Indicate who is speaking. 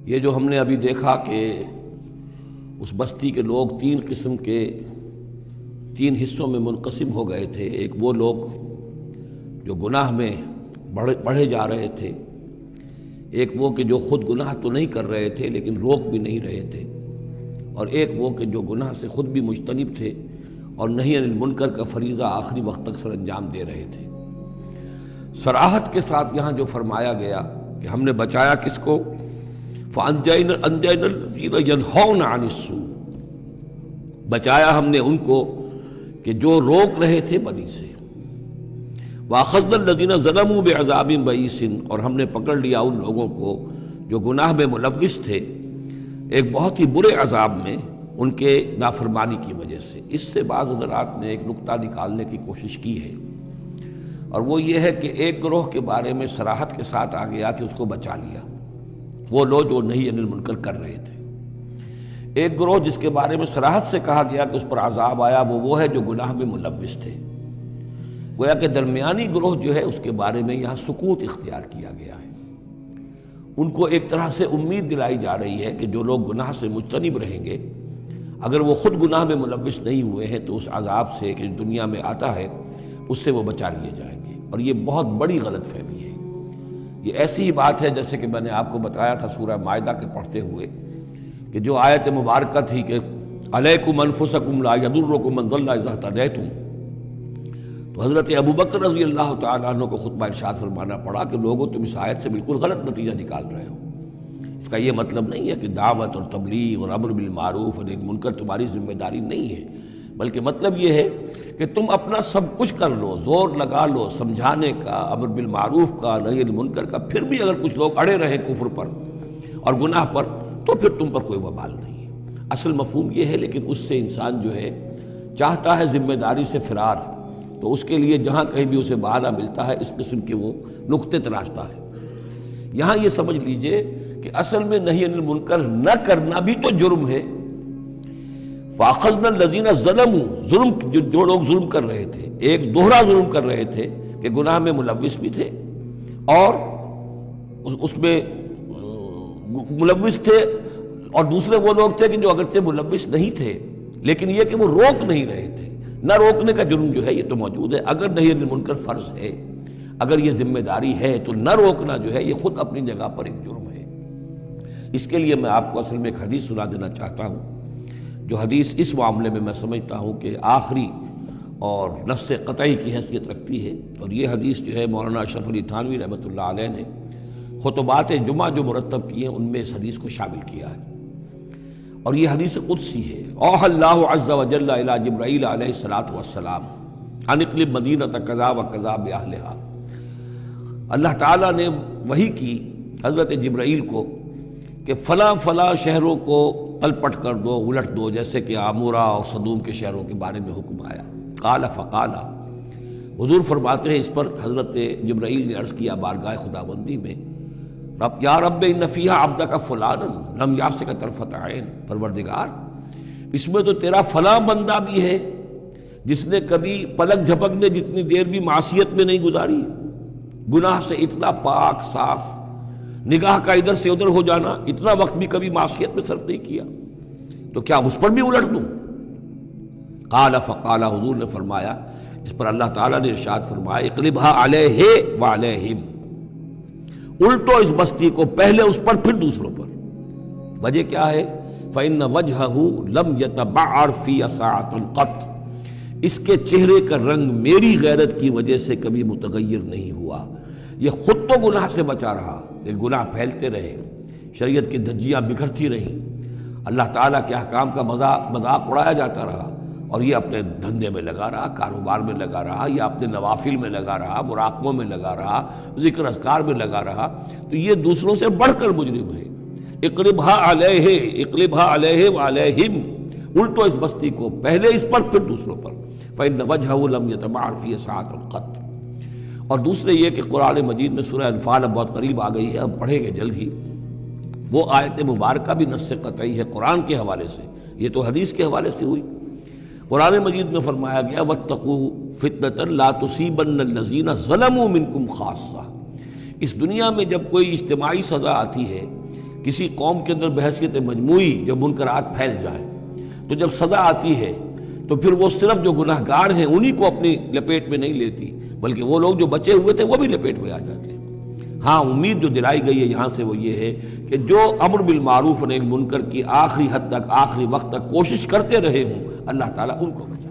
Speaker 1: یہ جو ہم نے ابھی دیکھا کہ اس بستی کے لوگ تین قسم کے تین حصوں میں منقسم ہو گئے تھے۔ ایک وہ لوگ جو گناہ میں بڑھے جا رہے تھے، ایک وہ کہ جو خود گناہ تو نہیں کر رہے تھے لیکن روک بھی نہیں رہے تھے، اور ایک وہ کہ جو گناہ سے خود بھی مجتنب تھے اور نہی عن المنکر کا فریضہ آخری وقت تک سر انجام دے رہے تھے۔ صراحت کے ساتھ یہاں جو فرمایا گیا کہ ہم نے بچایا کس کو؟ فَأَنْجَيْنَا الَّذِينَ يَنْهَوْنَ عَنِ السُّوءِ، بچایا ہم نے ان کو کہ جو روک رہے تھے بدی سے۔ وَأَخَذْنَا الَّذِينَ ظَلَمُوا بِعَذَابٍ بَئِيسٍ، اور ہم نے پکڑ لیا ان لوگوں کو جو گناہ میں ملوث تھے ایک بہت ہی برے عذاب میں ان کے نافرمانی کی وجہ سے۔ اس سے بعض حضرات نے ایک نقطہ نکالنے کی کوشش کی ہے، اور وہ یہ ہے کہ ایک گروہ کے بارے میں صراحت کے ساتھ آ گیا کہ اس کو بچا لیا، وہ لوگ جو نہی عن المنکر کر رہے تھے۔ ایک گروہ جس کے بارے میں صراحت سے کہا گیا کہ اس پر عذاب آیا، وہ ہے جو گناہ میں ملوث تھے۔ گویا کہ درمیانی گروہ جو ہے اس کے بارے میں یہاں سکوت اختیار کیا گیا ہے۔ ان کو ایک طرح سے امید دلائی جا رہی ہے کہ جو لوگ گناہ سے مجتنب رہیں گے، اگر وہ خود گناہ میں ملوث نہیں ہوئے ہیں تو اس عذاب سے کہ دنیا میں آتا ہے اس سے وہ بچا لیے جائیں گے۔ اور یہ بہت بڑی غلط فہمی ہے۔ یہ ایسی ہی بات ہے جیسے کہ میں نے آپ کو بتایا تھا سورہ مائدہ کے پڑھتے ہوئے کہ جو آیت مبارکہ تھی کہ علیکم انفسکم لا یضرکم من ضل اذا اہتدیتم، تو حضرت ابوبکر رضی اللہ تعالیٰ عنہ کو خطبہ ارشاد فرمانا پڑا کہ لوگوں تم اس آیت سے بالکل غلط نتیجہ نکال رہے ہو۔ اس کا یہ مطلب نہیں ہے کہ دعوت اور تبلیغ اور امر بالمعروف اور منکر تمہاری ذمہ داری نہیں ہے، بلکہ مطلب یہ ہے کہ تم اپنا سب کچھ کر لو، زور لگا لو سمجھانے کا، امر بالمعروف کا، نہی عن المنکر کا، پھر بھی اگر کچھ لوگ اڑے رہیں کفر پر اور گناہ پر تو پھر تم پر کوئی وبال نہیں ہے۔ اصل مفہوم یہ ہے، لیکن اس سے انسان جو ہے چاہتا ہے ذمہ داری سے فرار، تو اس کے لیے جہاں کہیں بھی اسے بہانہ ملتا ہے اس قسم کے وہ نقطے تراشتا ہے۔ یہاں یہ سمجھ لیجئے کہ اصل میں نہی عن المنکر نہ کرنا بھی تو جرم ہے۔ فَأَخَذْنَا الَّذِينَ ظَلَمُوا، ظلم جو لوگ ظلم کر رہے تھے، ایک دوہرا ظلم کر رہے تھے کہ گناہ میں ملوث بھی تھے اور اس میں ملوث تھے، اور دوسرے وہ لوگ تھے کہ جو اگرچہ ملوث نہیں تھے لیکن یہ کہ وہ روک نہیں رہے تھے۔ نہ روکنے کا جرم جو ہے یہ تو موجود ہے۔ اگر نہی عن المنکر فرض ہے، اگر یہ ذمہ داری ہے، تو نہ روکنا جو ہے یہ خود اپنی جگہ پر ایک جرم ہے۔ اس کے لیے میں آپ کو اصل میں ایک حدیث سنا دینا چاہتا ہوں، جو حدیث اس معاملے میں سمجھتا ہوں کہ آخری اور نص قطعی کی حیثیت رکھتی ہے۔ اور یہ حدیث جو ہے مولانا اشرف علی تھانوی رحمۃ اللہ علیہ نے خطبات جمعہ جو مرتب کیے ہیں ان میں اس حدیث کو شامل کیا ہے، اور یہ حدیث قدسی ہے۔ اوحى اللہ عز وجل الی جبرائیل علیہ الصلوۃ والسلام ان اقلب مدینۃ کذا وکذا باہلھا، اللہ تعالیٰ نے وحی کی حضرت جبرائیل کو کہ فلاں فلاں شہروں کو تلپٹ کر دو، الٹ دو، جیسے کہ عمورہ اور صدوم کے شہروں کے بارے میں حکم آیا۔ قال فقال، حضور فرماتے ہیں اس پر حضرت جبرائیل نے عرض کیا بارگاہ خداوندی میں، رب یا رب ان فیہا عبدک فلانا لم یعصک طرفۃ عین، پروردگار اس میں تو تیرا فلاں بندہ بھی ہے جس نے کبھی پلک جھپکنے جتنی دیر بھی معصیت میں نہیں گزاری، گناہ سے اتنا پاک صاف، نگاہ کا ادھر سے ادھر ہو جانا، اتنا وقت بھی کبھی معصیت میں صرف نہیں کیا، تو کیا اس پر بھی الٹ دوں؟ قال فقال، حضور نے فرمایا اس پر اللہ تعالیٰ نے ارشاد فرمایا اقلبها علیہ وعلیہم، الٹو اس بستی کو، پہلے اس پر پھر دوسروں پر۔ وجہ کیا ہے؟ فإن وجهه لم يتبعر في ساعة قط، اس کے چہرے کا رنگ میری غیرت کی وجہ سے کبھی متغیر نہیں ہوا۔ یہ خود تو گناہ سے بچا رہا، لیکن گناہ پھیلتے رہے، شریعت کی دھجیاں بکھرتی رہیں، اللہ تعالیٰ کے احکام کا مذاق اڑایا جاتا رہا، اور یہ اپنے دھندے میں لگا رہا، کاروبار میں لگا رہا، یا اپنے نوافل میں لگا رہا، مراقبوں میں لگا رہا، ذکر اذکار میں لگا رہا، تو یہ دوسروں سے بڑھ کر مجرم ہے۔ اقلبها علیہ، اقلبها علیہ وعلیہم، الٹو اس بستی کو، پہلے اس پر پھر دوسروں پر۔ فإن وجهه لم يتبعر فی ساعة قط۔ اور دوسرے یہ کہ قرآن مجید میں سورہ انفال اب بہت قریب آ گئی ہے، ہم پڑھیں گے جلد ہی، وہ آیت مبارکہ بھی نص قطعی ہے قرآن کے حوالے سے، یہ تو حدیث کے حوالے سے ہوئی۔ قرآن مجید میں فرمایا گیا وَاتَّقُوا فِتْنَةً لَا تُصِيبَنَّ الَّذِينَ ظَلَمُوا مِنْكُمْ خَاصَّةً۔ اس دنیا میں جب کوئی اجتماعی سزا آتی ہے کسی قوم کے اندر بحیثیت مجموعی جب منکرات پھیل جائیں تو جب سزا آتی ہے تو پھر وہ صرف جو گناہ گار ہیں انہی کو اپنی لپیٹ میں نہیں لیتی، بلکہ وہ لوگ جو بچے ہوئے تھے وہ بھی لپیٹ میں آ جاتے ہیں۔ ہاں امید جو دلائی گئی ہے یہاں سے وہ یہ ہے کہ جو امر بالمعروف و نہی عن المنکر کی آخری حد تک، آخری وقت تک کوشش کرتے رہے ہوں، اللہ تعالیٰ ان کو بچائے۔